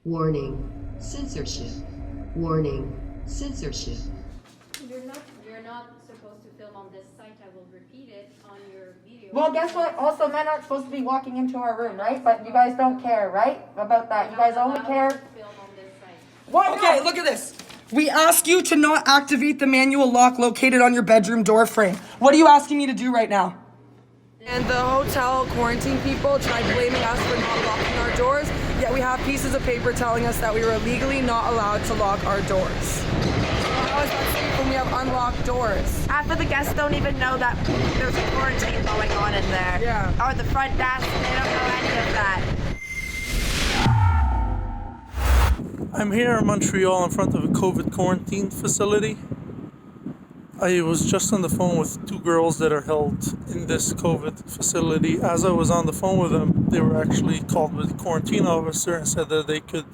Warning, censorship. Warning, censorship. You're not supposed to film on this site. I will repeat it on your video. Well, guess what? Also, men aren't supposed to be walking into our room, right? But you guys don't care, right? About that. You guys only care. Film on this site. Why Okay, not? look at this. We ask you to not activate the manual lock located on your bedroom door frame. What are you asking me to do right now? And the hotel quarantine people tried blaming us for not locking our doors, yet we have pieces of paper telling us that we were legally not allowed to lock our doors. How is that safe when we have unlocked doors? Half of the guests don't even know that there's a quarantine going on in there. Yeah. Or the front desk, they don't know any of that. I'm here in Montreal in front of a COVID quarantine facility. I was just on the phone with two girls that are held in this COVID facility. As I was on the phone with them, they were actually called with the quarantine officer and said that they could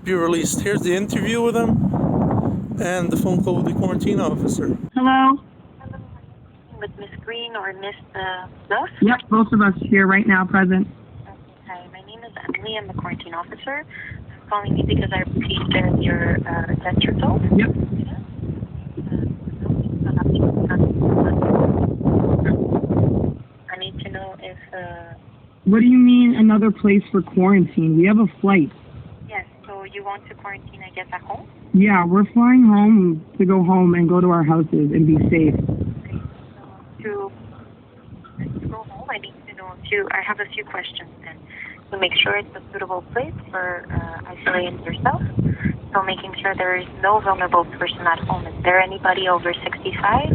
be released. Here's the interview with them and the phone call with the quarantine officer. Hello? Hello, with Miss Green or Miss Rose? Yep, both of us here right now, present. Hi, my name is Emily. I'm the quarantine officer. I'm calling you because I received your test result. Yep. I need to know if, What do you mean another place for quarantine? We have a flight. yes, so you want to quarantine, I guess, at home? Yeah, we're flying home to go home and go to our houses and be safe. Okay, so to go home, I need to know I have a few questions then. To make sure it's a suitable place for isolating yourself. So making sure there is no vulnerable person at home. Is there anybody over 65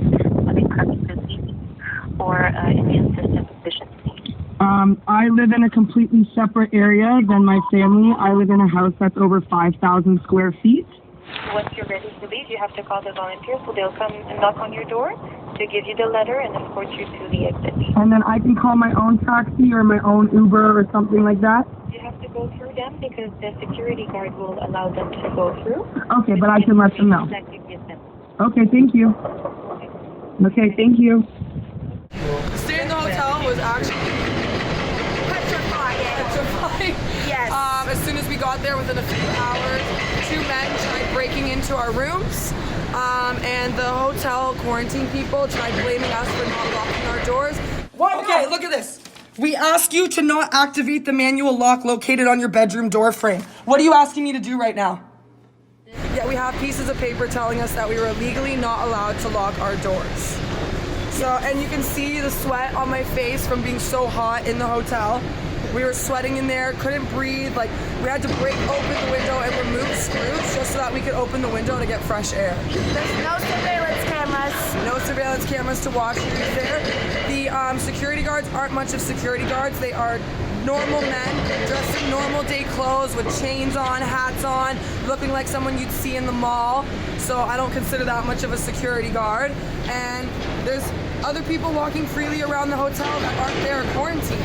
having chronic disease or immune system deficiency? I live in a completely separate area than my family. I live in a house that's over 5,000 square feet. Once you're ready to leave, you have to call the volunteers, so they'll come and knock on your door to give you the letter and escort you to the exit. And then I can call my own taxi or my own Uber or something like that? You have to go through them because the security guard will allow them to go through. Okay, but I can let them know. That you give them. Okay, thank you. Okay, thank you. Stay in the hotel was actually petrifying. Yes. As soon as we got there, within a few hours, two men tried breaking into our rooms. And the hotel quarantine people tried blaming us for not locking our doors. Why not? Okay, look at this. We ask you to not activate the manual lock located on your bedroom door frame. What are you asking me to do right now? Yeah, we have pieces of paper telling us that we were legally not allowed to lock our doors. So, and you can see the sweat on my face from being so hot in the hotel. We were sweating in there, couldn't breathe. Like, we had to break open the window and remove screws just so that we could open the window to get fresh air. There's no surveillance cameras. No surveillance cameras to watch you there. The security guards aren't much of security guards. They are normal men dressed in normal day clothes with chains on, hats on, looking like someone you'd see in the mall. So I don't consider that much of a security guard. And there's other people walking freely around the hotel that aren't there quarantined.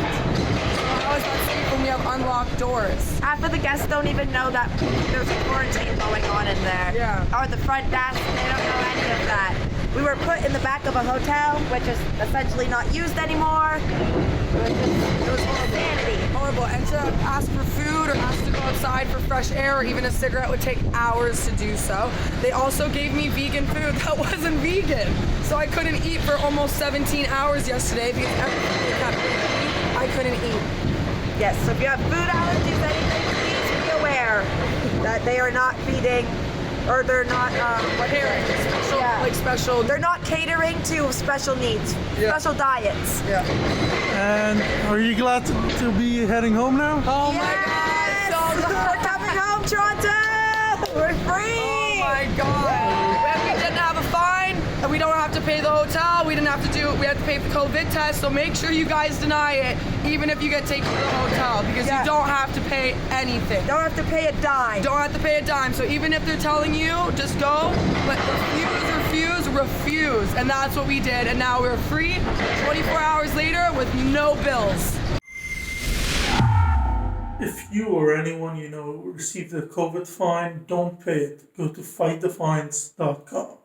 How is that safe when we have unlocked doors? Half of the guests don't even know that there's a quarantine going on in there. Yeah. Or the front desk, they don't know any of that. We were put in the back of a hotel, which is essentially not used anymore. It was insanity. Horrible. And to ask for food or ask to go outside for fresh air or even a cigarette would take hours to do so. They also gave me vegan food that wasn't vegan. So I couldn't eat for almost 17 hours yesterday because everything they kept giving me, I couldn't eat. Yes, so if you have food allergies, anything, please be aware that they are not feeding, or they're not, Special. they're not catering to special needs, special diets. Yeah. And are you glad to be heading home now? Oh Yes! my God. So We're coming home, Toronto! We're free! Oh my God. We didn't have a fine, and we don't have to pay the hotel. We had to pay the COVID test, so make sure you guys deny it, even if you get taken to the hotel, because Yeah. you don't have to pay anything. Don't have to pay a dime. Don't have to pay a dime. So even if they're telling you, just go, but refuse. And that's what we did. And now we're free 24 hours later with no bills. If you or anyone you know received a COVID fine, don't pay it. Go to fightthefines.com.